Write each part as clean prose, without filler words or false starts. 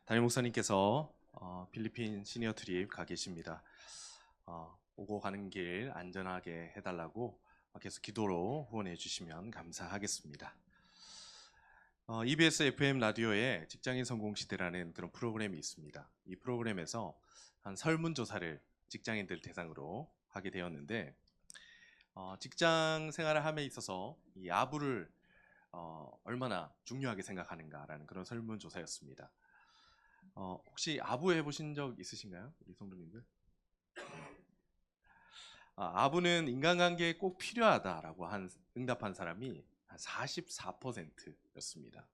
담임 목사님께서 필리핀 시니어 트립 가 계십니다. 오고 가는 길 안전하게 해달라고 계속 기도로 후원해 주시면 감사하겠습니다. EBS FM 라디오에 직장인 성공 시대라는 그런 프로그램이 있습니다. 이 프로그램에서 한 설문조사를 직장인들 대상으로 하게 되었는데 직장 생활을 함에 있어서 이 아부를 얼마나 중요하게 생각하는가라는 그런 설문조사였습니다. 혹시 아부 해보신 적 있으신가요? 우리 성도님들? 아부는 인간관계에 꼭 필요하다라고 응답한 사람이 한 44%였습니다.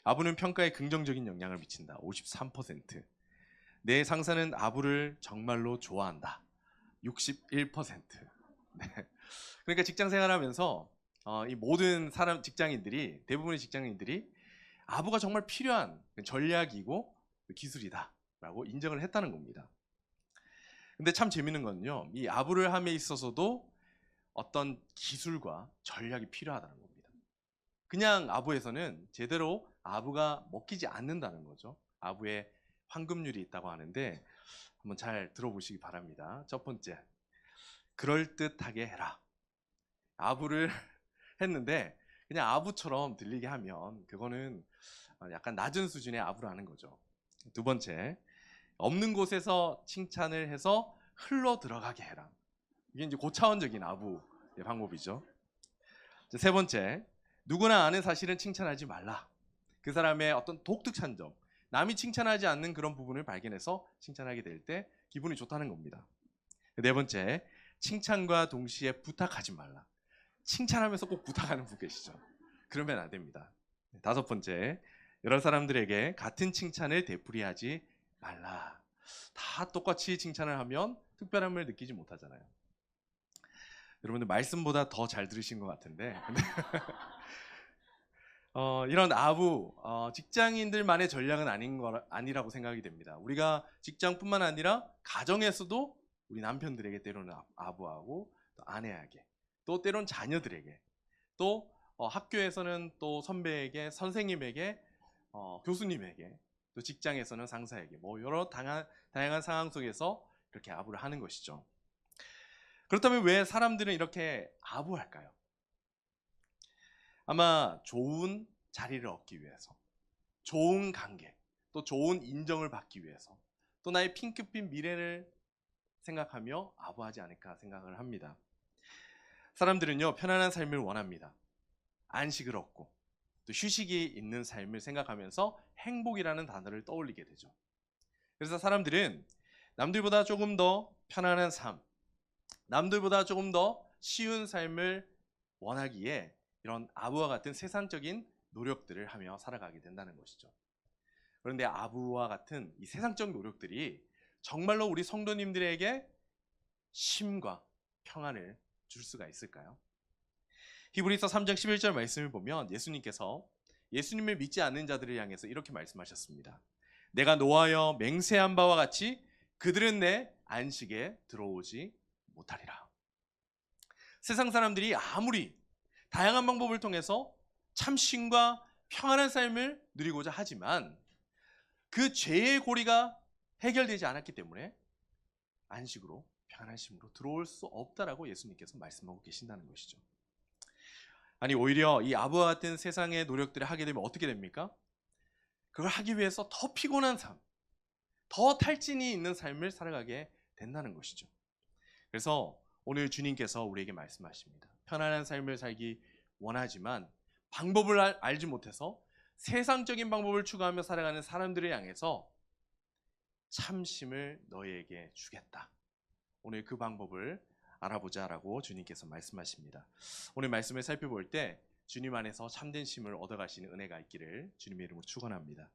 아부는 평가에 긍정적인 영향을 미친다. 53%. 내 상사는 아부를 정말로 좋아한다. 61%. 네. 그러니까 직장 생활하면서 이 모든 직장인들이, 대부분의 직장인들이 아부가 정말 필요한 전략이고 기술이다라고 인정을 했다는 겁니다. 근데 참 재밌는 건요, 이 아부를 함에 있어서도 어떤 기술과 전략이 필요하다는 겁니다. 그냥 아부에서는 제대로 아부가 먹히지 않는다는 거죠. 아부에 황금률이 있다고 하는데 한번 잘 들어보시기 바랍니다. 첫 번째, 그럴듯하게 해라. 아부를 했는데 그냥 아부처럼 들리게 하면 그거는 약간 낮은 수준의 아부라는 거죠. 두 번째, 없는 곳에서 칭찬을 해서 흘러 들어가게 해라. 이게 이제 고차원적인 아부의 방법이죠. 세 번째, 누구나 아는 사실은 칭찬하지 말라. 그 사람의 어떤 독특한 점, 남이 칭찬하지 않는 그런 부분을 발견해서 칭찬하게 될 때 기분이 좋다는 겁니다. 네 번째, 칭찬과 동시에 부탁하지 말라. 칭찬하면서 꼭 부탁하는 분 계시죠? 그러면 안 됩니다. 다섯 번째, 여러 사람들에게 같은 칭찬을 되풀이하지 말라. 다 똑같이 칭찬을 하면 특별함을 느끼지 못하잖아요. 여러분들 말씀보다 더 잘 들으신 것 같은데 이런 아부, 직장인들만의 전략은 아니라고 생각이 됩니다. 우리가 직장뿐만 아니라 가정에서도 우리 남편들에게 때로는 아부하고, 또 아내에게, 또 때로는 자녀들에게, 또 학교에서는 또 선배에게, 선생님에게, 교수님에게, 또 직장에서는 상사에게, 여러 다양한 상황 속에서 이렇게 아부를 하는 것이죠. 그렇다면 왜 사람들은 이렇게 아부할까요? 아마 좋은 자리를 얻기 위해서, 좋은 관계, 또 좋은 인정을 받기 위해서, 또 나의 핑크빛 미래를 생각하며 아부하지 않을까 생각을 합니다. 사람들은요, 편안한 삶을 원합니다. 안식을 얻고 또 휴식이 있는 삶을 생각하면서 행복이라는 단어를 떠올리게 되죠. 그래서 사람들은 남들보다 조금 더 편안한 삶, 남들보다 조금 더 쉬운 삶을 원하기에 이런 아부와 같은 세상적인 노력들을 하며 살아가게 된다는 것이죠. 그런데 아부와 같은 이 세상적 노력들이 정말로 우리 성도님들에게 쉼과 평안을 줄 수가 있을까요? 히브리서 3장 11절 말씀을 보면 예수님께서 예수님을 믿지 않는 자들을 향해서 이렇게 말씀하셨습니다. 내가 노하여 맹세한 바와 같이 그들은 내 안식에 들어오지 못하리라. 세상 사람들이 아무리 다양한 방법을 통해서 참 쉼과 평안한 삶을 누리고자 하지만 그 죄의 고리가 해결되지 않았기 때문에 안식으로, 평안한 쉼으로 들어올 수 없다라고 예수님께서 말씀하고 계신다는 것이죠. 아니, 오히려 이 아부와 같은 세상의 노력들을 하게 되면 어떻게 됩니까? 그걸 하기 위해서 더 피곤한 삶, 더 탈진이 있는 삶을 살아가게 된다는 것이죠. 그래서 오늘 주님께서 우리에게 말씀하십니다. 편안한 삶을 살기 원하지만 방법을 알지 못해서 세상적인 방법을 추구하며 살아가는 사람들을 향해서 참심을 너희에게 주겠다. 오늘 그 방법을 알아보자라고 주님께서 말씀하십니다. 오늘 말씀을 살펴볼 때 주님 안에서 참된 쉼을 얻어가시는 은혜가 있기를 주님의 이름으로 축원합니다.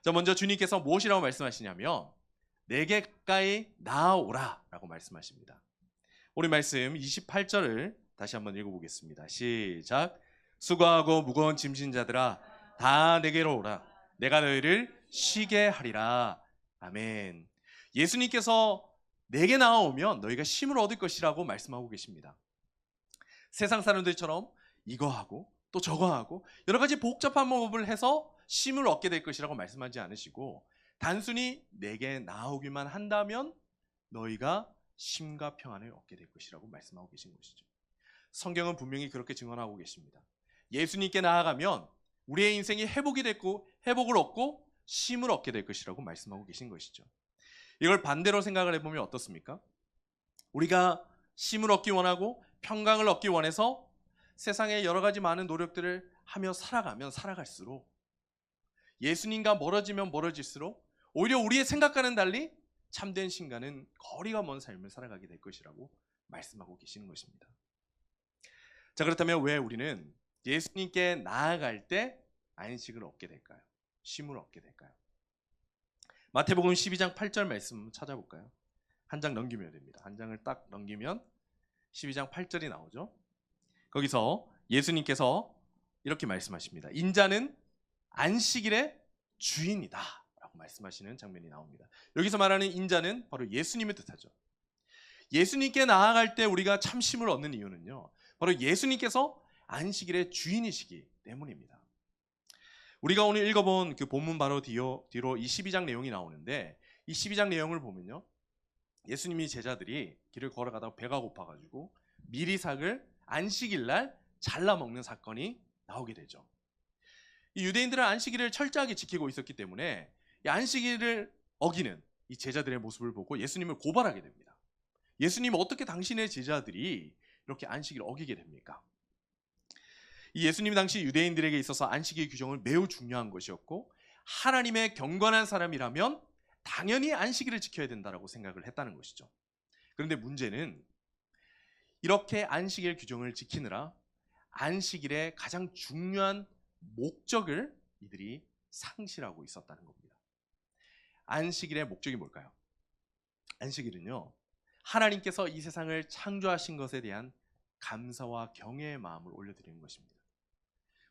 자, 먼저 주님께서 무엇이라고 말씀하시냐면 내게 가까이 나아오라 라고 말씀하십니다. 오늘 말씀 28절을 다시 한번 읽어보겠습니다. 시작. 수고하고 무거운 짐진 자들아 다 내게로 오라. 내가 너희를 쉬게 하리라. 아멘. 예수님께서 내게 나아오면 너희가 쉼을 얻을 것이라고 말씀하고 계십니다. 세상 사람들처럼 이거 하고 또 저거 하고 여러 가지 복잡한 방법을 해서 쉼을 얻게 될 것이라고 말씀하지 않으시고 단순히 내게 나오기만 한다면 너희가 쉼과 평안을 얻게 될 것이라고 말씀하고 계신 것이죠. 성경은 분명히 그렇게 증언하고 계십니다. 예수님께 나아가면 우리의 인생이 회복이 됐고 회복을 얻고 쉼을 얻게 될 것이라고 말씀하고 계신 것이죠. 이걸 반대로 생각을 해보면 어떻습니까? 우리가 쉼을 얻기 원하고 평강을 얻기 원해서 세상에 여러 가지 많은 노력들을 하며 살아가면 살아갈수록 예수님과 멀어지면 멀어질수록 오히려 우리의 생각과는 달리 참된 신과는 거리가 먼 삶을 살아가게 될 것이라고 말씀하고 계시는 것입니다. 자, 그렇다면 왜 우리는 예수님께 나아갈 때 안식을 얻게 될까요? 쉼을 얻게 될까요? 마태복음 12장 8절 말씀 찾아볼까요? 한 장 넘기면 됩니다. 한 장을 딱 넘기면 12장 8절이 나오죠. 거기서 예수님께서 이렇게 말씀하십니다. 인자는 안식일의 주인이다 라고 말씀하시는 장면이 나옵니다. 여기서 말하는 인자는 바로 예수님을 뜻하죠. 예수님께 나아갈 때 우리가 참 쉼을 얻는 이유는요, 바로 예수님께서 안식일의 주인이시기 때문입니다. 우리가 오늘 읽어본 그 본문 바로 뒤로 이 12장 내용이 나오는데, 이 12장 내용을 보면요, 예수님이 제자들이 길을 걸어가다가 배가 고파가지고 미리삭을 안식일날 잘라 먹는 사건이 나오게 되죠. 이 유대인들은 안식일을 철저하게 지키고 있었기 때문에 이 안식일을 어기는 이 제자들의 모습을 보고 예수님을 고발하게 됩니다. 예수님, 어떻게 당신의 제자들이 이렇게 안식일을 어기게 됩니까? 이 예수님 당시 유대인들에게 있어서 안식일 규정은 매우 중요한 것이었고, 하나님의 경건한 사람이라면 당연히 안식일을 지켜야 된다고 생각을 했다는 것이죠. 그런데 문제는 이렇게 안식일 규정을 지키느라 안식일의 가장 중요한 목적을 이들이 상실하고 있었다는 겁니다. 안식일의 목적이 뭘까요? 안식일은요, 하나님께서 이 세상을 창조하신 것에 대한 감사와 경외의 마음을 올려드리는 것입니다.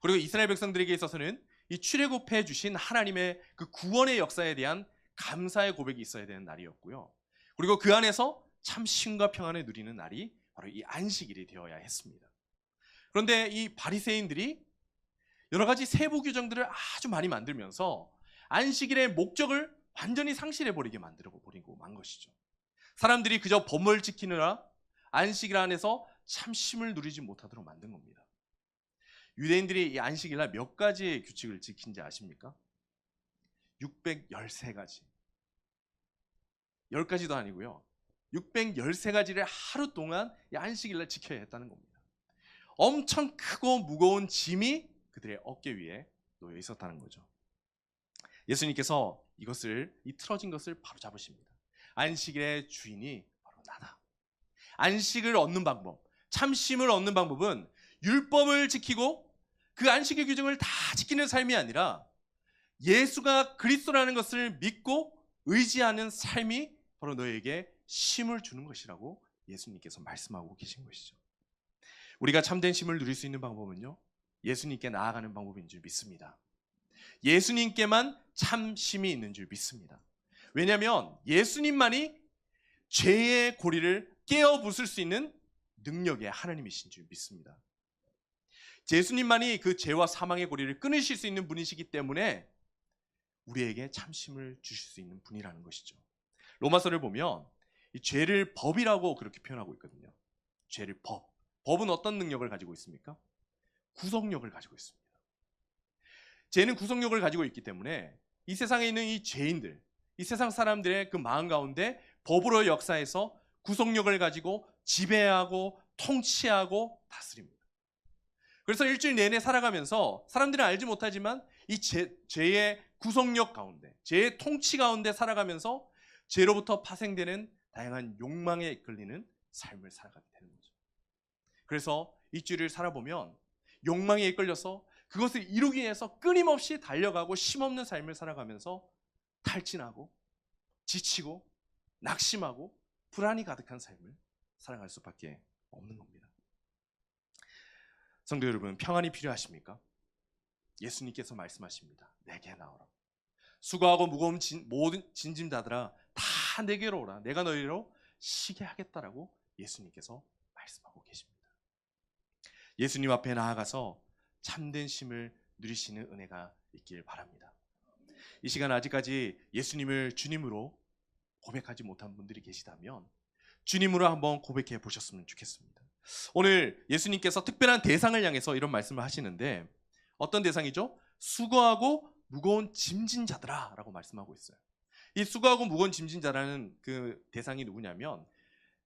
그리고 이스라엘 백성들에게 있어서는 이 출애굽해 주신 하나님의 그 구원의 역사에 대한 감사의 고백이 있어야 되는 날이었고요. 그리고 그 안에서 참 쉼과 평안을 누리는 날이 바로 이 안식일이 되어야 했습니다. 그런데 이 바리새인들이 여러 가지 세부 규정들을 아주 많이 만들면서 안식일의 목적을 완전히 상실해버리게 만들어버리고 만 것이죠. 사람들이 그저 법을 지키느라 안식일 안에서 참 쉼을 누리지 못하도록 만든 겁니다. 유대인들이 이 안식일날 몇 가지의 규칙을 지킨지 아십니까? 613가지. 10가지도 아니고요. 613가지를 하루 동안 이 안식일날 지켜야 했다는 겁니다. 엄청 크고 무거운 짐이 그들의 어깨 위에 놓여 있었다는 거죠. 예수님께서 이 틀어진 것을 바로 잡으십니다. 안식일의 주인이 바로 나다. 안식을 얻는 방법, 참쉼을 얻는 방법은 율법을 지키고 그 안식의 규정을 다 지키는 삶이 아니라 예수가 그리스도라는 것을 믿고 의지하는 삶이 바로 너에게 쉼을 주는 것이라고 예수님께서 말씀하고 계신 것이죠. 우리가 참된 쉼을 누릴 수 있는 방법은요, 예수님께 나아가는 방법인 줄 믿습니다. 예수님께만 참 쉼이 있는 줄 믿습니다. 왜냐하면 예수님만이 죄의 고리를 깨어 부술 수 있는 능력의 하나님이신 줄 믿습니다. 예수님만이 그 죄와 사망의 고리를 끊으실 수 있는 분이시기 때문에 우리에게 참심을 주실 수 있는 분이라는 것이죠. 로마서를 보면 이 죄를 법이라고 그렇게 표현하고 있거든요. 죄를 법. 법은 어떤 능력을 가지고 있습니까? 구속력을 가지고 있습니다. 죄는 구속력을 가지고 있기 때문에 이 세상에 있는 이 죄인들, 이 세상 사람들의 그 마음 가운데 법으로 역사해서 구속력을 가지고 지배하고 통치하고 다스립니다. 그래서 일주일 내내 살아가면서 사람들은 알지 못하지만 이 죄의 구속력 가운데, 죄의 통치 가운데 살아가면서 죄로부터 파생되는 다양한 욕망에 이끌리는 삶을 살아가게 되는 거죠. 그래서 일주일을 살아보면 욕망에 이끌려서 그것을 이루기 위해서 끊임없이 달려가고 쉼없는 삶을 살아가면서 탈진하고 지치고 낙심하고 불안이 가득한 삶을 살아갈 수밖에 없는 겁니다. 성도 여러분, 평안이 필요하십니까? 예수님께서 말씀하십니다. 내게 나오라. 수고하고 무거운 모든 짐자들아 다 내게로 오라. 내가 너희로 쉬게 하겠다라고 예수님께서 말씀하고 계십니다. 예수님 앞에 나아가서 참된 쉼을 누리시는 은혜가 있길 바랍니다. 이 시간 아직까지 예수님을 주님으로 고백하지 못한 분들이 계시다면 주님으로 한번 고백해 보셨으면 좋겠습니다. 오늘 예수님께서 특별한 대상을 향해서 이런 말씀을 하시는데 어떤 대상이죠? 수고하고 무거운 짐진 자들아 라고 말씀하고 있어요. 이 수고하고 무거운 짐진 자라는 그 대상이 누구냐면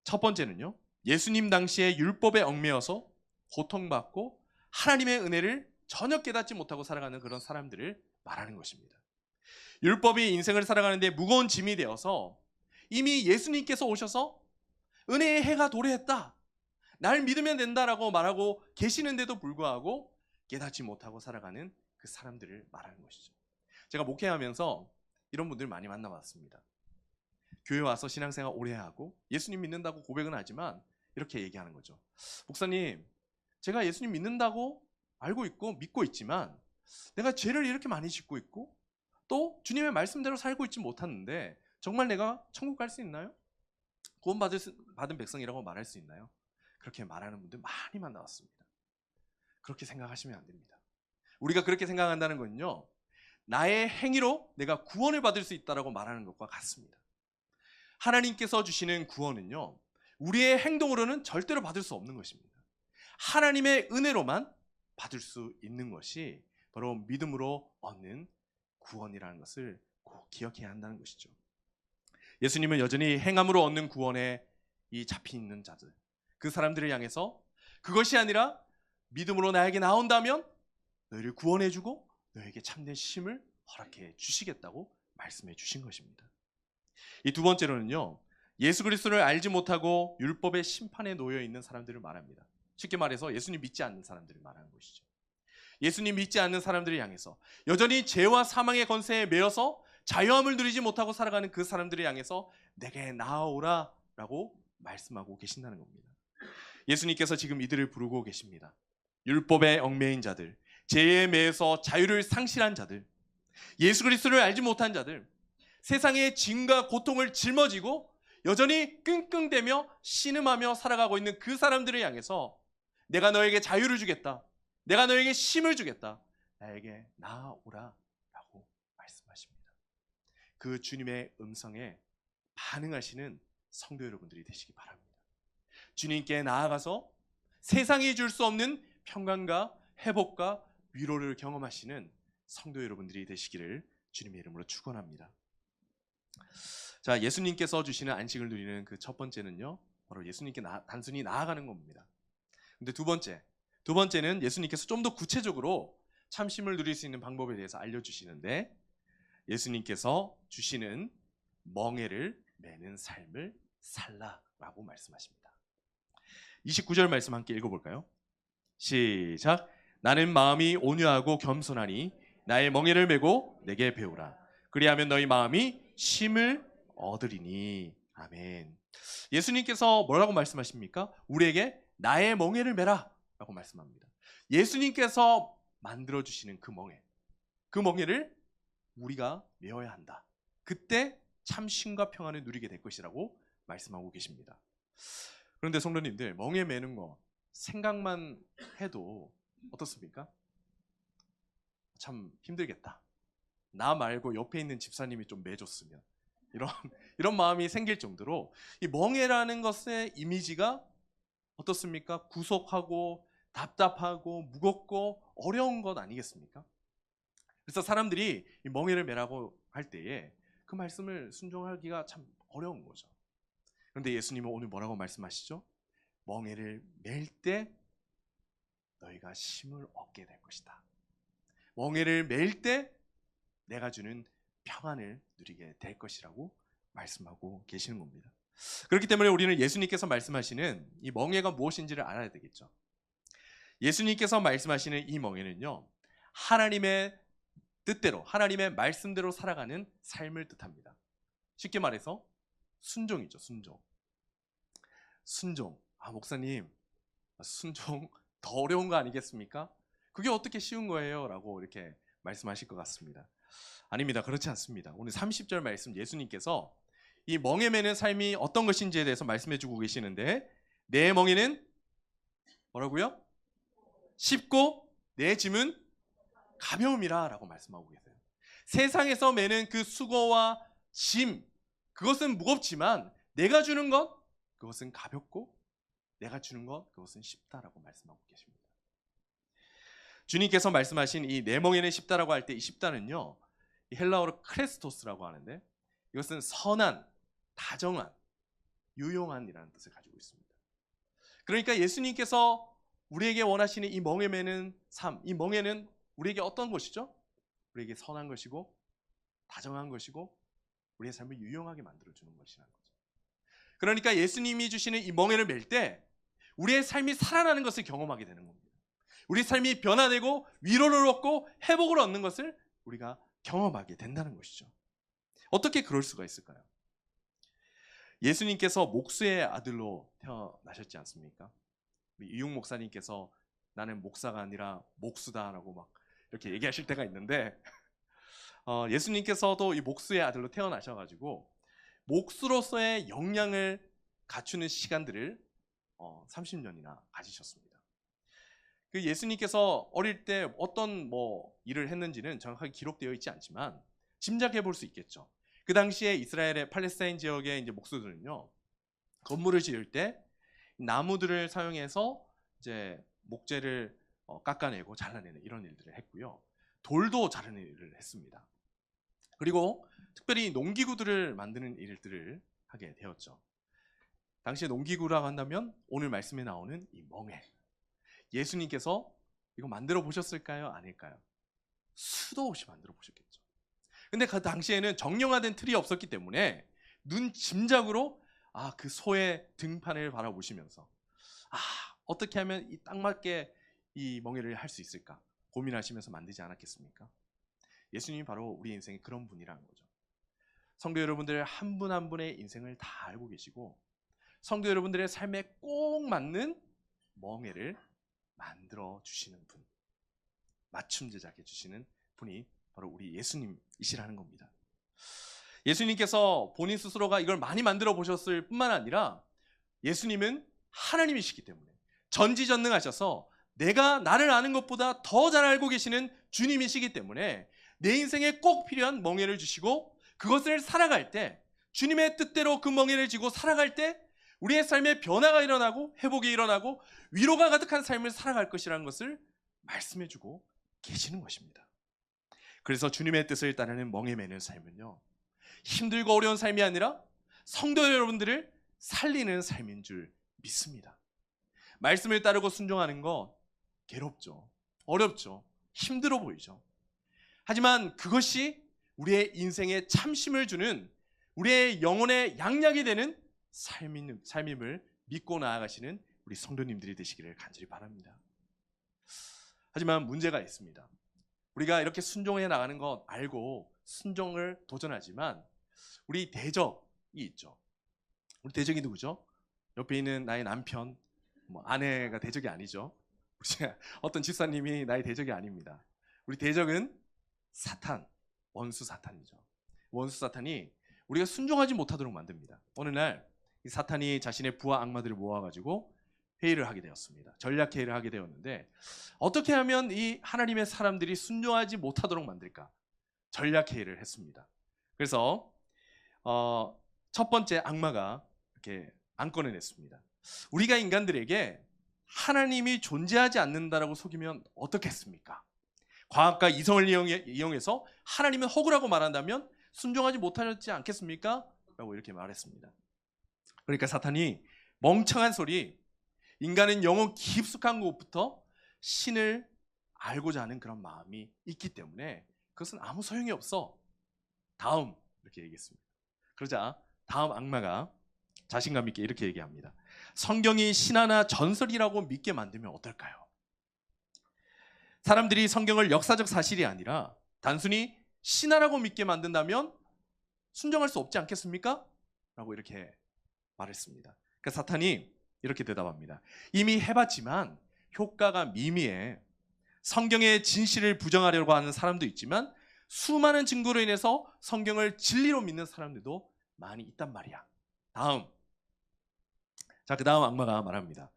첫 번째는요, 예수님 당시에 율법에 얽매여서 고통받고 하나님의 은혜를 전혀 깨닫지 못하고 살아가는 그런 사람들을 말하는 것입니다. 율법이 인생을 살아가는데 무거운 짐이 되어서 이미 예수님께서 오셔서 은혜의 해가 도래했다, 날 믿으면 된다라고 말하고 계시는데도 불구하고 깨닫지 못하고 살아가는 그 사람들을 말하는 것이죠. 제가 목회하면서 이런 분들 많이 만나봤습니다. 교회 와서 신앙생활 오래 하고 예수님 믿는다고 고백은 하지만 이렇게 얘기하는 거죠. 목사님, 제가 예수님 믿는다고 알고 있고 믿고 있지만 내가 죄를 이렇게 많이 짓고 있고 또 주님의 말씀대로 살고 있지 못하는데 정말 내가 천국 갈 수 있나요? 구원받은 백성이라고 말할 수 있나요? 그렇게 말하는 분들 많이 만나왔습니다. 그렇게 생각하시면 안 됩니다. 우리가 그렇게 생각한다는 건요, 나의 행위로 내가 구원을 받을 수 있다라고 말하는 것과 같습니다. 하나님께서 주시는 구원은요, 우리의 행동으로는 절대로 받을 수 없는 것입니다. 하나님의 은혜로만 받을 수 있는 것이 바로 믿음으로 얻는 구원이라는 것을 꼭 기억해야 한다는 것이죠. 예수님은 여전히 행함으로 얻는 구원에 이 잡혀있는 자들, 그 사람들을 향해서 그것이 아니라 믿음으로 나에게 나온다면 너희를 구원해주고 너에게 참된 쉼을 허락해 주시겠다고 말씀해 주신 것입니다. 이 두 번째로는요, 예수 그리스도를 알지 못하고 율법의 심판에 놓여 있는 사람들을 말합니다. 쉽게 말해서 예수님 믿지 않는 사람들을 말하는 것이죠. 예수님 믿지 않는 사람들을 향해서 여전히 죄와 사망의 권세에 매여서 자유함을 누리지 못하고 살아가는 그 사람들을 향해서 내게 나아오라 라고 말씀하고 계신다는 겁니다. 예수님께서 지금 이들을 부르고 계십니다. 율법에 얽매인 자들, 죄에 매여서 자유를 상실한 자들, 예수 그리스도를 알지 못한 자들, 세상의 짐과 고통을 짊어지고 여전히 끙끙대며 신음하며 살아가고 있는 그 사람들을 향해서 내가 너에게 자유를 주겠다, 내가 너에게 쉼을 주겠다, 나에게 나아오라 라고 말씀하십니다. 그 주님의 음성에 반응하시는 성도 여러분들이 되시기 바랍니다. 주님께 나아가서 세상이 줄 수 없는 평강과 회복과 위로를 경험하시는 성도 여러분들이 되시기를 주님의 이름으로 축원합니다. 자, 예수님께서 주시는 안식을 누리는 그 첫 번째는요, 바로 예수님께 단순히 나아가는 겁니다. 근데 두 번째는 예수님께서 좀 더 구체적으로 참심을 누릴 수 있는 방법에 대해서 알려주시는데, 예수님께서 주시는 멍에를 매는 삶을 살라라고 말씀하십니다. 29절 말씀 함께 읽어볼까요? 시작. 나는 마음이 온유하고 겸손하니 나의 멍에를 메고 내게 배우라. 그리하면 너희 마음이 쉼을 얻으리니. 아멘. 예수님께서 뭐라고 말씀하십니까? 우리에게 나의 멍에를 메라 라고 말씀합니다. 예수님께서 만들어주시는 그 멍에를 우리가 메어야 한다. 그때 참 쉼과 평안을 누리게 될 것이라고 말씀하고 계십니다. 그런데 성도님들, 멍에 매는 거 생각만 해도 어떻습니까? 참 힘들겠다. 나 말고 옆에 있는 집사님이 좀 매줬으면, 이런 마음이 생길 정도로 이 멍에라는 것의 이미지가 어떻습니까? 구속하고 답답하고 무겁고 어려운 것 아니겠습니까? 그래서 사람들이 이 멍에를 매라고 할 때에 그 말씀을 순종하기가 참 어려운 거죠. 그런데 예수님은 오늘 뭐라고 말씀하시죠? 멍에를 맬 때 너희가 쉼을 얻게 될 것이다. 멍에를 맬 때 내가 주는 평안을 누리게 될 것이라고 말씀하고 계시는 겁니다. 그렇기 때문에 우리는 예수님께서 말씀하시는 이 멍에가 무엇인지를 알아야 되겠죠. 예수님께서 말씀하시는 이 멍에는요, 하나님의 뜻대로, 하나님의 말씀대로 살아가는 삶을 뜻합니다. 쉽게 말해서 순종이죠. 순종. 목사님, 순종 더 어려운 거 아니겠습니까? 그게 어떻게 쉬운 거예요? 라고 이렇게 말씀하실 것 같습니다. 아닙니다. 그렇지 않습니다. 오늘 30절 말씀, 예수님께서 이 멍에 매는 삶이 어떤 것인지에 대해서 말씀해 주고 계시는데, 내 멍에는 뭐라고요? 쉽고 내 짐은 가벼움이라 라고 말씀하고 계세요. 세상에서 매는 그 수고와 짐, 그것은 무겁지만 내가 주는 것, 그것은 가볍고 내가 주는 것, 그것은 쉽다라고 말씀하고 계십니다. 주님께서 말씀하신 이 내 멍에는 쉽다라고 할 때 이 쉽다는요, 이 헬라어로 크레스토스라고 하는데 이것은 선한, 다정한, 유용한이라는 뜻을 가지고 있습니다. 그러니까 예수님께서 우리에게 원하시는 이 멍에 매는 삶, 이 멍에는 우리에게 어떤 것이죠? 우리에게 선한 것이고 다정한 것이고 우리의 삶을 유용하게 만들어주는 것이라는 거죠. 그러니까 예수님이 주시는 이 멍에를 맬 때 우리의 삶이 살아나는 것을 경험하게 되는 겁니다. 우리 삶이 변화되고 위로를 얻고 회복을 얻는 것을 우리가 경험하게 된다는 것이죠. 어떻게 그럴 수가 있을까요? 예수님께서 목수의 아들로 태어나셨지 않습니까? 우리 이용 목사님께서 나는 목사가 아니라 목수다라고 막 이렇게 얘기하실 때가 있는데 예수님께서도 이 목수의 아들로 태어나셔가지고 목수로서의 역량을 갖추는 시간들을 30년이나 가지셨습니다. 그 예수님께서 어릴 때 어떤 일을 했는지는 정확하게 기록되어 있지 않지만 짐작해 볼 수 있겠죠. 그 당시에 이스라엘의 팔레스타인 지역의 이제 목수들은요, 건물을 지을 때 나무들을 사용해서 이제 목재를 깎아내고 잘라내는 이런 일들을 했고요. 돌도 자르는 일을 했습니다. 그리고 특별히 농기구들을 만드는 일들을 하게 되었죠. 당시에 농기구라고 한다면 오늘 말씀에 나오는 이 멍에, 예수님께서 이거 만들어 보셨을까요? 아닐까요? 수도 없이 만들어 보셨겠죠. 근데 그 당시에는 정형화된 틀이 없었기 때문에 눈 짐작으로 그 소의 등판을 바라보시면서 어떻게 하면 딱 맞게 이 멍에를 할 수 있을까 고민하시면서 만들지 않았겠습니까? 예수님이 바로 우리 인생의 그런 분이라는 거죠. 성도 여러분들 한 분 한 분의 인생을 다 알고 계시고 성도 여러분들의 삶에 꼭 맞는 멍에를 만들어 주시는 분, 맞춤 제작해 주시는 분이 바로 우리 예수님이시라는 겁니다. 예수님께서 본인 스스로가 이걸 많이 만들어 보셨을 뿐만 아니라 예수님은 하나님이시기 때문에 전지전능하셔서 나를 아는 것보다 더 잘 알고 계시는 주님이시기 때문에 내 인생에 꼭 필요한 멍에를 주시고 그것을 살아갈 때 주님의 뜻대로 그 멍에를 지고 살아갈 때 우리의 삶에 변화가 일어나고 회복이 일어나고 위로가 가득한 삶을 살아갈 것이라는 것을 말씀해주고 계시는 것입니다. 그래서 주님의 뜻을 따르는 멍에 매는 삶은요, 힘들고 어려운 삶이 아니라 성도 여러분들을 살리는 삶인 줄 믿습니다. 말씀을 따르고 순종하는 거 괴롭죠, 어렵죠, 힘들어 보이죠. 하지만 그것이 우리의 인생에 참심을 주는, 우리의 영혼의 양약이 되는 삶임을 믿고 나아가시는 우리 성도님들이 되시기를 간절히 바랍니다. 하지만 문제가 있습니다. 우리가 이렇게 순종해 나가는 것 알고 순종을 도전하지만 우리 대적이 있죠. 우리 대적이 누구죠? 옆에 있는 나의 남편, 아내가 대적이 아니죠. 어떤 집사님이 나의 대적이 아닙니다. 우리 대적은 사탄, 원수 사탄이죠. 원수 사탄이 우리가 순종하지 못하도록 만듭니다. 어느 날 이 사탄이 자신의 부하 악마들을 모아가지고 회의를 하게 되었습니다. 전략 회의를 하게 되었는데 어떻게 하면 이 하나님의 사람들이 순종하지 못하도록 만들까? 전략 회의를 했습니다. 그래서 첫 번째 악마가 이렇게 안건을 냈습니다. 우리가 인간들에게 하나님이 존재하지 않는다라고 속이면 어떻겠습니까? 과학과 이성을 이용해서 하나님은 허구라고 말한다면 순종하지 못하지 않겠습니까? 라고 이렇게 말했습니다. 그러니까 사탄이 멍청한 소리, 인간은 영혼 깊숙한 곳부터 신을 알고자 하는 그런 마음이 있기 때문에 그것은 아무 소용이 없어. 다음 이렇게 얘기했습니다. 그러자 다음 악마가 자신감 있게 이렇게 얘기합니다. 성경이 신화나 전설이라고 믿게 만들면 어떨까요? 사람들이 성경을 역사적 사실이 아니라 단순히 신화라고 믿게 만든다면 순종할 수 없지 않겠습니까? 라고 이렇게 말했습니다. 그러니까 사탄이 이렇게 대답합니다. 이미 해봤지만 효과가 미미해. 성경의 진실을 부정하려고 하는 사람도 있지만 수많은 증거로 인해서 성경을 진리로 믿는 사람들도 많이 있단 말이야. 그 다음 악마가 말합니다.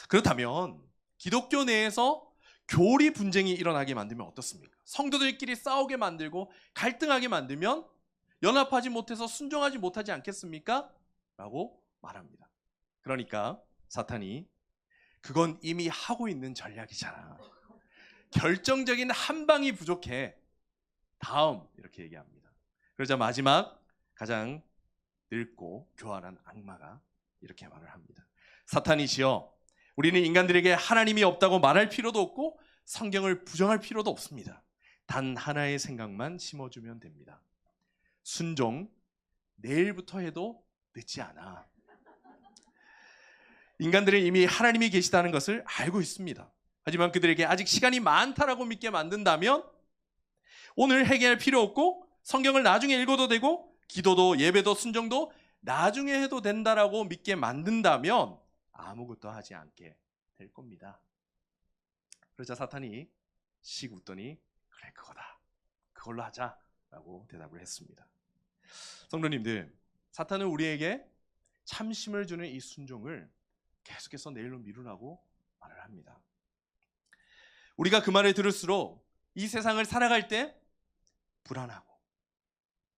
그렇다면 기독교 내에서 교리 분쟁이 일어나게 만들면 어떻습니까? 성도들끼리 싸우게 만들고 갈등하게 만들면 연합하지 못해서 순종하지 못하지 않겠습니까? 라고 말합니다. 그러니까 사탄이 그건 이미 하고 있는 전략이잖아. 결정적인 한 방이 부족해. 다음 이렇게 얘기합니다. 그러자 마지막 가장 늙고 교활한 악마가 이렇게 말을 합니다. 사탄이시여, 우리는 인간들에게 하나님이 없다고 말할 필요도 없고 성경을 부정할 필요도 없습니다. 단 하나의 생각만 심어주면 됩니다. 순종, 내일부터 해도 늦지 않아. 인간들은 이미 하나님이 계시다는 것을 알고 있습니다. 하지만 그들에게 아직 시간이 많다라고 믿게 만든다면 오늘 해결할 필요 없고 성경을 나중에 읽어도 되고 기도도 예배도 순종도 나중에 해도 된다라고 믿게 만든다면 아무것도 하지 않게 될 겁니다. 그러자 사탄이 씩 웃더니 그래, 그거다. 그걸로 하자라고 대답을 했습니다. 성도님들, 사탄은 우리에게 참심을 주는 이 순종을 계속해서 내일로 미루라고 말을 합니다. 우리가 그 말을 들을수록 이 세상을 살아갈 때 불안하고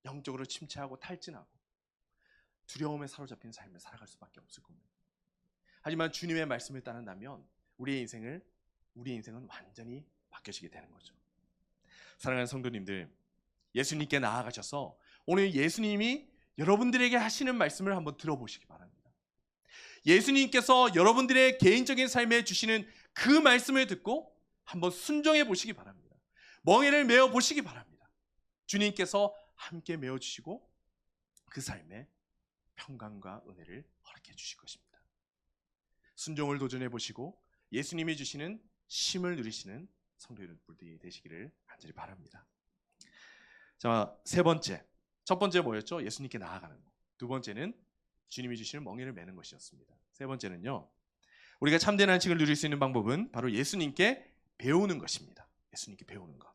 영적으로 침체하고 탈진하고 두려움에 사로잡힌 삶을 살아갈 수밖에 없을 겁니다. 하지만 주님의 말씀을 따른다면 우리의 인생은 완전히 바뀌어지게 되는 거죠. 사랑하는 성도님들, 예수님께 나아가셔서 오늘 예수님이 여러분들에게 하시는 말씀을 한번 들어보시기 바랍니다. 예수님께서 여러분들의 개인적인 삶에 주시는 그 말씀을 듣고 한번 순종해 보시기 바랍니다. 멍에를 메어 보시기 바랍니다. 주님께서 함께 메어 주시고 그 삶에 평강과 은혜를 허락해 주실 것입니다. 순종을 도전해 보시고 예수님이 주시는 쉼을 누리시는 성도 여러분들이 되시기를 간절히 바랍니다. 자, 세 번째. 첫 번째 뭐였죠? 예수님께 나아가는 것. 두 번째는 주님이 주시는 멍에를 매는 것이었습니다. 세 번째는요, 우리가 참된 안식을 누릴 수 있는 방법은 바로 예수님께 배우는 것입니다. 예수님께 배우는 것.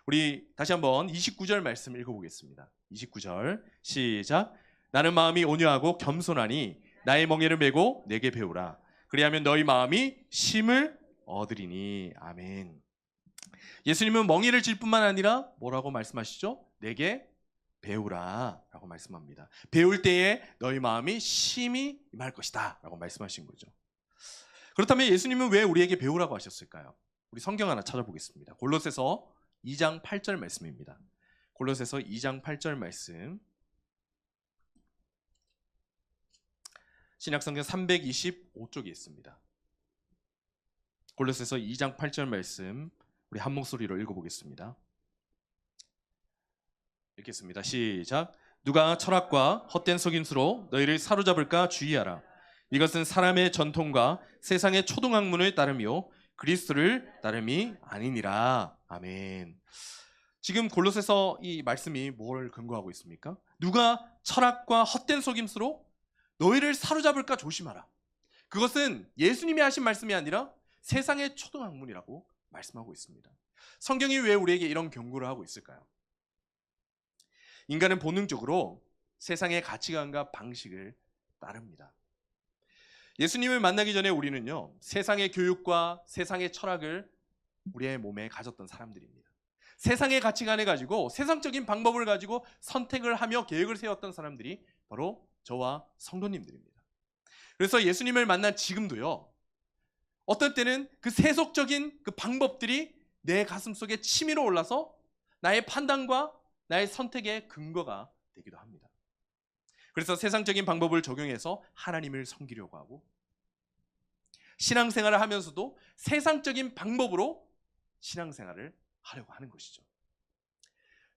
우리 다시 한번 29절 말씀 읽어보겠습니다. 29절 시작. 나는 마음이 온유하고 겸손하니 나의 멍에를 메고 내게 배우라. 그리하면 너희 마음이 쉼을 얻으리니. 아멘. 예수님은 멍에를 질 뿐만 아니라 뭐라고 말씀하시죠? 내게 배우라 라고 말씀합니다. 배울 때에 너희 마음이 쉼이 임할 것이다 라고 말씀하신 거죠. 그렇다면 예수님은 왜 우리에게 배우라고 하셨을까요? 우리 성경 하나 찾아보겠습니다. 골로새서 2장 8절 말씀입니다. 골로새서 2장 8절 말씀, 신약성경 325쪽에 있습니다. 골로새서 2장 8절 말씀 우리 한 목소리로 읽어보겠습니다. 읽겠습니다. 시작. 누가 철학과 헛된 속임수로 너희를 사로잡을까 주의하라. 이것은 사람의 전통과 세상의 초등학문을 따르며 그리스도를 따름이 아니니라. 아멘. 지금 골로새서 이 말씀이 뭘 근거하고 있습니까? 누가 철학과 헛된 속임수로 너희를 사로잡을까 조심하라. 그것은 예수님이 하신 말씀이 아니라 세상의 초등학문이라고 말씀하고 있습니다. 성경이 왜 우리에게 이런 경고를 하고 있을까요? 인간은 본능적으로 세상의 가치관과 방식을 따릅니다. 예수님을 만나기 전에 우리는요, 세상의 교육과 세상의 철학을 우리의 몸에 가졌던 사람들입니다. 세상의 가치관을 가지고 세상적인 방법을 가지고 선택을 하며 계획을 세웠던 사람들이 바로 저와 성도님들입니다. 그래서 예수님을 만난 지금도요, 어떨 때는 그 세속적인 그 방법들이 내 가슴 속에 치밀어 올라서 나의 판단과 나의 선택의 근거가 되기도 합니다. 그래서 세상적인 방법을 적용해서 하나님을 섬기려고 하고 신앙생활을 하면서도 세상적인 방법으로 신앙생활을 하려고 하는 것이죠.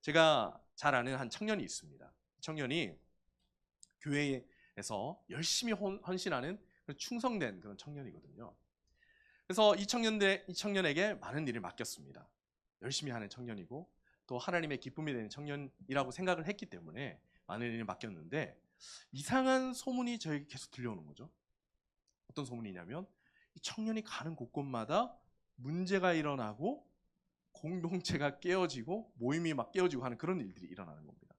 제가 잘 아는 한 청년이 있습니다. 청년이 교회에서 열심히 헌신하는 충성된 그런 청년이거든요. 그래서 이 청년에게 많은 일을 맡겼습니다. 열심히 하는 청년이고 또 하나님의 기쁨이 되는 청년이라고 생각을 했기 때문에 많은 일을 맡겼는데 이상한 소문이 저에게 계속 들려오는 거죠. 어떤 소문이냐면 이 청년이 가는 곳곳마다 문제가 일어나고 공동체가 깨어지고 모임이 막 깨어지고 하는 그런 일들이 일어나는 겁니다.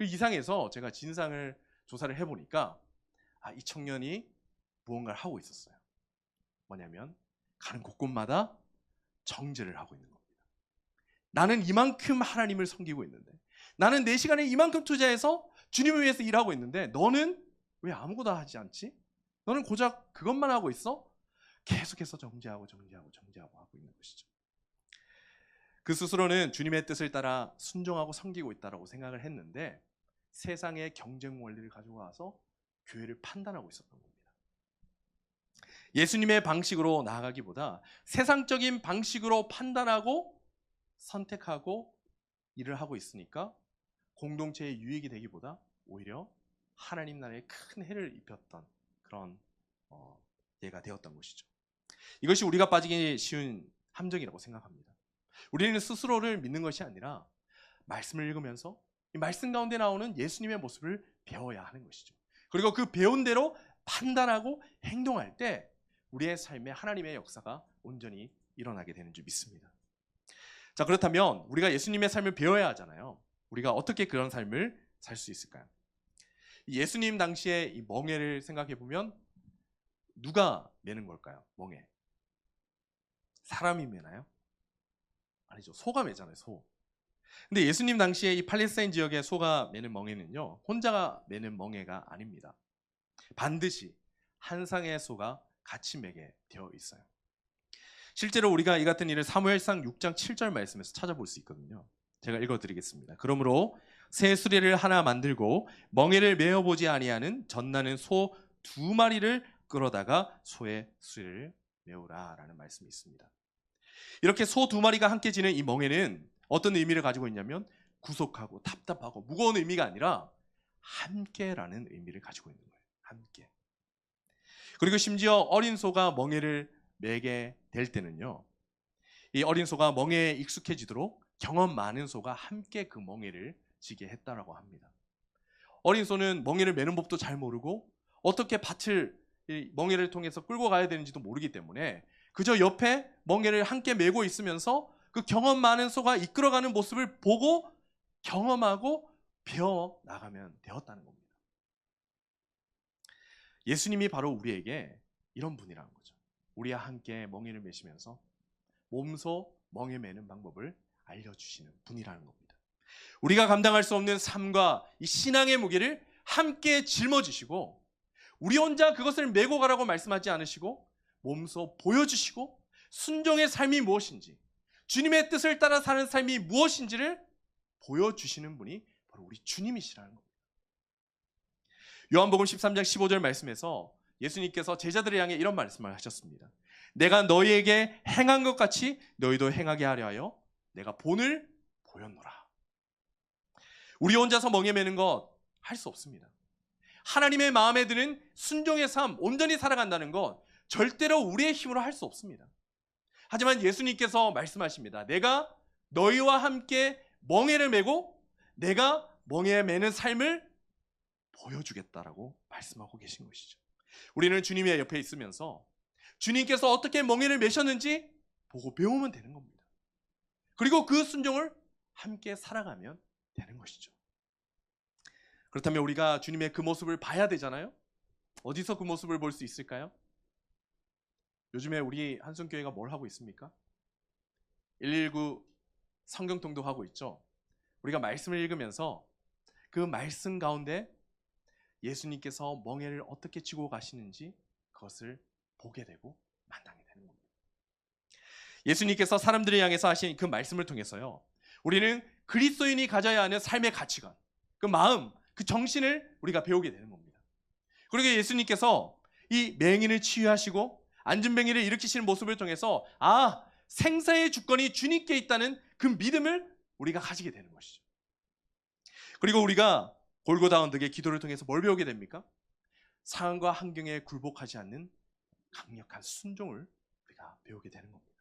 이상해서 제가 진상을 조사를 해보니까 이 청년이 무언가를 하고 있었어요. 뭐냐면 가는 곳곳마다 정죄를 하고 있는 겁니다. 나는 이만큼 하나님을 섬기고 있는데, 나는 내 시간을 이만큼 투자해서 주님을 위해서 일하고 있는데 너는 왜 아무것도 하지 않지? 너는 고작 그것만 하고 있어? 계속해서 정죄하고 하고 있는 것이죠. 그 스스로는 주님의 뜻을 따라 순종하고 섬기고 있다고 생각을 했는데 세상의 경쟁 원리를 가지고 와서 교회를 판단하고 있었던 겁니다. 예수님의 방식으로 나아가기보다 세상적인 방식으로 판단하고 선택하고 일을 하고 있으니까 공동체의 유익이 되기보다 오히려 하나님 나라에 큰 해를 입혔던 그런 예가 되었던 것이죠. 이것이 우리가 빠지기 쉬운 함정이라고 생각합니다. 우리는 스스로를 믿는 것이 아니라 말씀을 읽으면서 이 말씀 가운데 나오는 예수님의 모습을 배워야 하는 것이죠. 그리고 그 배운 대로 판단하고 행동할 때 우리의 삶에 하나님의 역사가 온전히 일어나게 되는 줄 믿습니다. 자, 그렇다면 우리가 예수님의 삶을 배워야 하잖아요. 우리가 어떻게 그런 삶을 살 수 있을까요? 예수님 당시에 이 멍에를 생각해 보면 누가 매는 걸까요? 멍에. 사람이 매나요? 아니죠. 소가 매잖아요. 소. 근데 예수님 당시에 이 팔레스타인 지역의 소가 매는 멍에는요, 혼자가 매는 멍에가 아닙니다. 반드시 한 쌍의 소가 같이 매게 되어 있어요. 실제로 우리가 이 같은 일을 사무엘상 6장 7절 말씀에서 찾아볼 수 있거든요. 제가 읽어드리겠습니다. 그러므로 새 수레를 하나 만들고 멍에를 메어보지 아니하는 젖나는 소 2마리를 끌어다가 소의 수레를 메우라 라는 말씀이 있습니다. 이렇게 소 2마리가 함께 지는 이 멍에는 어떤 의미를 가지고 있냐면 구속하고 답답하고 무거운 의미가 아니라 함께라는 의미를 가지고 있는 거예요. 함께. 그리고 심지어 어린 소가 멍에를 매게 될 때는요, 이 어린 소가 멍에에 익숙해지도록 경험 많은 소가 함께 그 멍에를 지게 했다라고 합니다. 어린 소는 멍에를 매는 법도 잘 모르고 어떻게 밭을 이 멍에를 통해서 끌고 가야 되는지도 모르기 때문에 그저 옆에 멍에를 함께 메고 있으면서 그 경험 많은 소가 이끌어가는 모습을 보고 경험하고 배워 나가면 되었다는 겁니다. 예수님이 바로 우리에게 이런 분이라는 거죠. 우리와 함께 멍에를 메시면서 몸소 멍에 매는 방법을 알려주시는 분이라는 겁니다. 우리가 감당할 수 없는 삶과 이 신앙의 무게를 함께 짊어지시고 우리 혼자 그것을 메고 가라고 말씀하지 않으시고 몸소 보여주시고 순종의 삶이 무엇인지, 주님의 뜻을 따라 사는 삶이 무엇인지를 보여주시는 분이 바로 우리 주님이시라는 겁니다. 요한복음 13장 15절 말씀에서 예수님께서 제자들을 향해 이런 말씀을 하셨습니다. 내가 너희에게 행한 것 같이 너희도 행하게 하려 하여 내가 본을 보였노라. 우리 혼자서 멍에 매는 것 할 수 없습니다. 하나님의 마음에 드는 순종의 삶, 온전히 살아간다는 것 절대로 우리의 힘으로 할 수 없습니다. 하지만 예수님께서 말씀하십니다. 내가 너희와 함께 멍에를 메고 내가 멍에 매는 삶을 보여주겠다라고 말씀하고 계신 것이죠. 우리는 주님의 옆에 있으면서 주님께서 어떻게 멍에를 메셨는지 보고 배우면 되는 겁니다. 그리고 그 순종을 함께 살아가면 되는 것이죠. 그렇다면 우리가 주님의 그 모습을 봐야 되잖아요. 어디서 그 모습을 볼 수 있을까요? 요즘에 우리 한순교회가 뭘 하고 있습니까? 119 성경 통독하고 있죠. 우리가 말씀을 읽으면서 그 말씀 가운데 예수님께서 멍에를 어떻게 쥐고 가시는지 그것을 보게 되고 만나게 되는 겁니다. 예수님께서 사람들을 향해서 하신 그 말씀을 통해서요, 우리는 그리스도인이 가져야 하는 삶의 가치관, 그 마음, 그 정신을 우리가 배우게 되는 겁니다. 그리고 예수님께서 이 맹인을 치유하시고 안진뱅이를 일으키시는 모습을 통해서 생사의 주권이 주님께 있다는 그 믿음을 우리가 가지게 되는 것이죠. 그리고 우리가 골고다 언덕의 기도를 통해서 뭘 배우게 됩니까? 상황과 환경에 굴복하지 않는 강력한 순종을 우리가 배우게 되는 겁니다.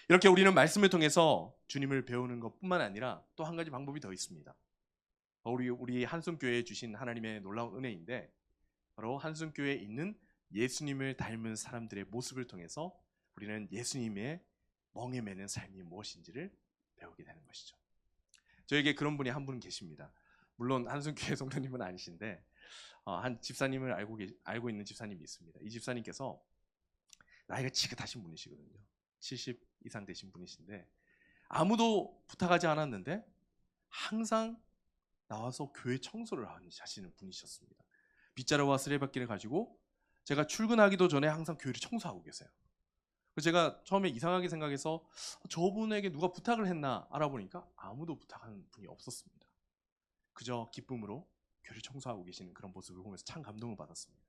이렇게 우리는 말씀을 통해서 주님을 배우는 것뿐만 아니라 또 한 가지 방법이 더 있습니다. 우리 한숨교회에 주신 하나님의 놀라운 은혜인데, 바로 한숨교회에 있는 예수님을 닮은 사람들의 모습을 통해서 우리는 예수님의 멍에 매는 삶이 무엇인지를 배우게 되는 것이죠. 저에게 그런 분이 한 분 계십니다. 물론 한숨교회 성도님은 아니신데 한 집사님을 알고 있는 집사님이 있습니다. 이 집사님께서 나이가 지긋하신 분이시거든요. 70 이상 되신 분이신데 아무도 부탁하지 않았는데 항상 나와서 교회 청소를 하시는 분이셨습니다. 빗자루와 쓰레받기를 가지고 제가 출근하기도 전에 항상 교회를 청소하고 계세요. 그래서 제가 처음에 이상하게 생각해서 저분에게 누가 부탁을 했나 알아보니까 아무도 부탁한 분이 없었습니다. 그저 기쁨으로 교회를 청소하고 계시는 그런 모습을 보면서 참 감동을 받았습니다.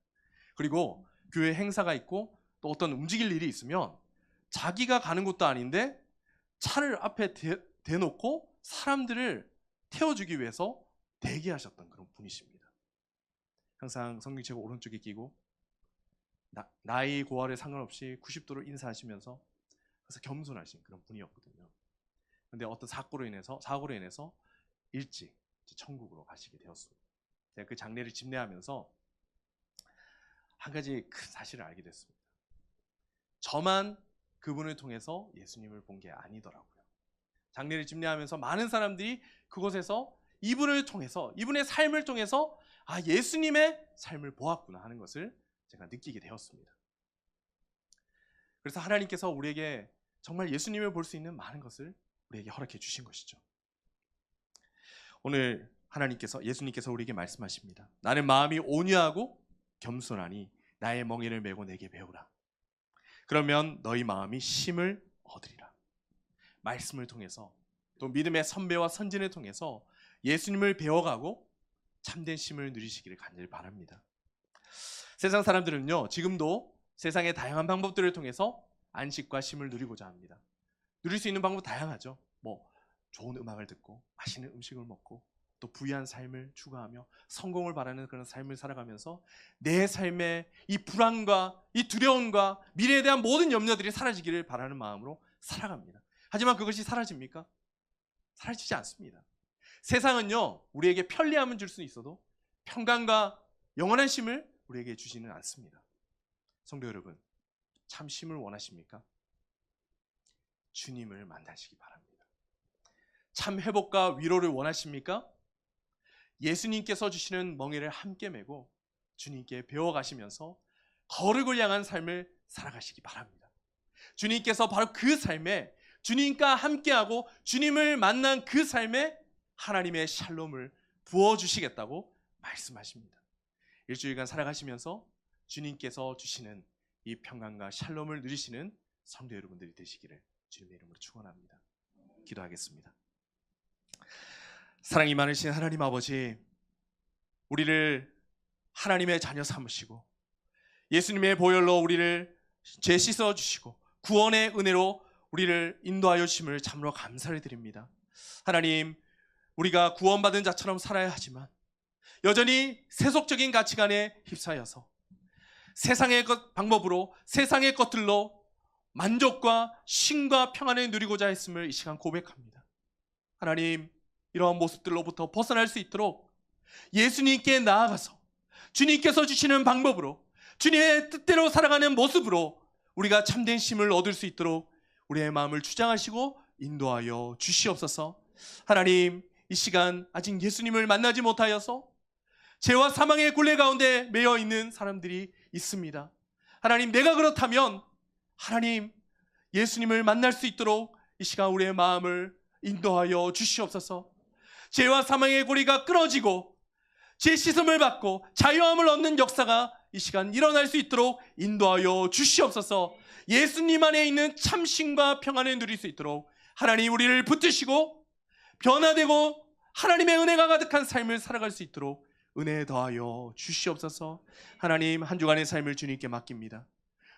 그리고 교회 행사가 있고 또 어떤 움직일 일이 있으면 자기가 가는 곳도 아닌데 차를 앞에 대놓고 사람들을 태워주기 위해서 대기하셨던 그런 분이십니다. 항상 성경책 오른쪽에 끼고 나이 고하에 상관없이 90도로 인사하시면서 그래서 겸손하신 그런 분이었거든요. 그런데 어떤 사고로 인해서 일찍 천국으로 가시게 되었습니다. 제가 그 장례를 집례하면서 한 가지 큰 사실을 알게 됐습니다. 저만 그분을 통해서 예수님을 본 게 아니더라고요. 장례를 집례하면서 많은 사람들이 그곳에서 이분을 통해서, 이분의 삶을 통해서 예수님의 삶을 보았구나 하는 것을 제가 느끼게 되었습니다. 그래서 하나님께서 우리에게 정말 예수님을 볼 수 있는 많은 것을 우리에게 허락해 주신 것이죠. 오늘 예수님께서 우리에게 말씀하십니다. 나는 마음이 온유하고 겸손하니 나의 멍에를 메고 내게 배우라. 그러면 너희 마음이 쉼을 얻으리라. 말씀을 통해서 또 믿음의 선배와 선진을 통해서 예수님을 배워가고 참된 쉼을 누리시기를 간절히 바랍니다. 세상 사람들은요, 지금도 세상의 다양한 방법들을 통해서 안식과 쉼을 누리고자 합니다. 누릴 수 있는 방법 다양하죠. 좋은 음악을 듣고 맛있는 음식을 먹고 또 부유한 삶을 추구하며 성공을 바라는 그런 삶을 살아가면서 내 삶에 이 불안과 이 두려움과 미래에 대한 모든 염려들이 사라지기를 바라는 마음으로 살아갑니다. 하지만 그것이 사라집니까? 사라지지 않습니다. 세상은요, 우리에게 편리함은 줄 수 있어도 평강과 영원한 쉼을 우리에게 주지는 않습니다. 성도 여러분, 참 쉼을 원하십니까? 주님을 만나시기 바랍니다. 참 회복과 위로를 원하십니까? 예수님께서 주시는 멍에를 함께 메고 주님께 배워가시면서 거룩을 향한 삶을 살아가시기 바랍니다. 주님께서 바로 그 삶에 주님과 함께하고 주님을 만난 그 삶에 하나님의 샬롬을 부어주시겠다고 말씀하십니다. 일주일간 살아가시면서 주님께서 주시는 이 평강과 샬롬을 누리시는 성도 여러분들이 되시기를 주님의 이름으로 축원합니다. 기도하겠습니다. 사랑이 많으신 하나님 아버지, 우리를 하나님의 자녀 삼으시고 예수님의 보혈로 우리를 죄 씻어 주시고 구원의 은혜로 우리를 인도하여 주심을 참으로 감사를 드립니다. 하나님, 우리가 구원받은 자처럼 살아야 하지만 여전히 세속적인 가치관에 휩싸여서 세상의 방법으로 세상의 것들로 만족과 쉼과 평안을 누리고자 했음을 이 시간 고백합니다. 하나님, 이러한 모습들로부터 벗어날 수 있도록 예수님께 나아가서 주님께서 주시는 방법으로 주님의 뜻대로 살아가는 모습으로 우리가 참된 쉼을 얻을 수 있도록 우리의 마음을 주장하시고 인도하여 주시옵소서. 하나님, 이 시간 아직 예수님을 만나지 못하여서 죄와 사망의 굴레 가운데 매여 있는 사람들이 있습니다. 하나님, 내가 그렇다면 하나님, 예수님을 만날 수 있도록 이 시간 우리의 마음을 인도하여 주시옵소서. 죄와 사망의 고리가 끊어지고 죄 씻음을 받고 자유함을 얻는 역사가 이 시간 일어날 수 있도록 인도하여 주시옵소서. 예수님 안에 있는 참심과 평안을 누릴 수 있도록 하나님, 우리를 붙드시고 변화되고 하나님의 은혜가 가득한 삶을 살아갈 수 있도록 은혜 더하여 주시옵소서. 하나님, 한 주간의 삶을 주님께 맡깁니다.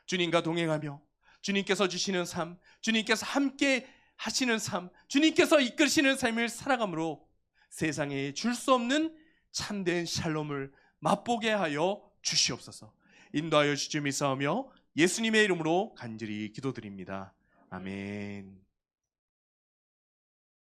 주님과 동행하며 주님께서 주시는 삶, 주님께서 함께 하시는 삶, 주님께서 이끄시는 삶을 살아감으로 세상에 줄 수 없는 참된 샬롬을 맛보게 하여 주시옵소서. 인도하여 주시옵소서. 예수님의 이름으로 간절히 기도드립니다. 아멘.